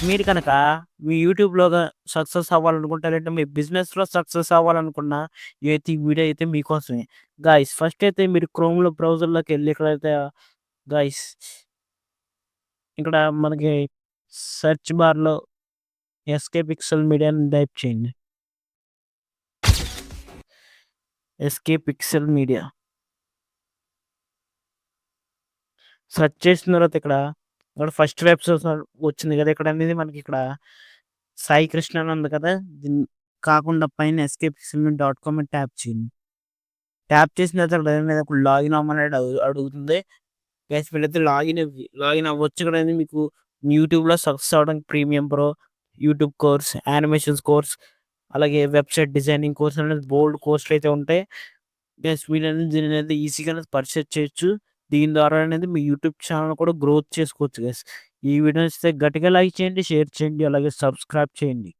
మీరు కనుక మీ యూట్యూబ్‌లోగా సక్సెస్ అవ్వాలనుకుంటే, లేదంటే మీ బిజినెస్‌లో సక్సెస్ అవ్వాలనుకున్నా, ఈ వీడియో అయితే మీకోసమే. గైస్ ఫస్ట్ అయితే మీరు క్రోమ్‌లో బ్రౌజర్‌లోకెళ్ళి ఇక్కడైతే గైస్ ఇక్కడ మనకి సెర్చ్ బార్‌లో ఎస్‌కే పిక్సెల్ మీడియా అని టైప్ చేయండి. SK pixel media. సెర్చ్ చేసిన తర్వాత ఇక్కడ ఫస్ట్ వెబ్‌సైట్ వచ్చింది కదా! ఇక్కడ అనేది మనకి ఇక్కడ సాయి కృష్ణ అని ఉంది కదా! దీన్ని కాకుండా పైన ఎస్‌కే పిక్సెల్ డాట్ కామ్ అని ట్యాప్ చేయండి. ట్యాప్ చేసిన తర్వాత అక్కడ లాగిన్ అవ్వమని అడుగుతుంది. గైస్ వీళ్ళైతే లాగిన్ అవ్వచ్చు. ఇక్కడ మీకు యూట్యూబ్‌లో సక్సెస్ అవ్వడానికి premium pro, YouTube course, animations course, అలాగే వెబ్‌సైట్ డిజైనింగ్ కోర్స్ అనేది బోలెడు కోర్సులయితే ఉంటాయి. గైస్ దీన్నైతే ఈజీగానే పర్చేజ్ చేయొచ్చు. దీని ద్వారా అనేది మీ యూట్యూబ్ ఛానెల్ కూడా గ్రోత్ చేసుకోవచ్చు గైస్. ఈ వీడియో నచ్చితే గట్టిగా లైక్ చేయండి, షేర్ చేయండి, అలాగే సబ్స్క్రైబ్ చేయండి.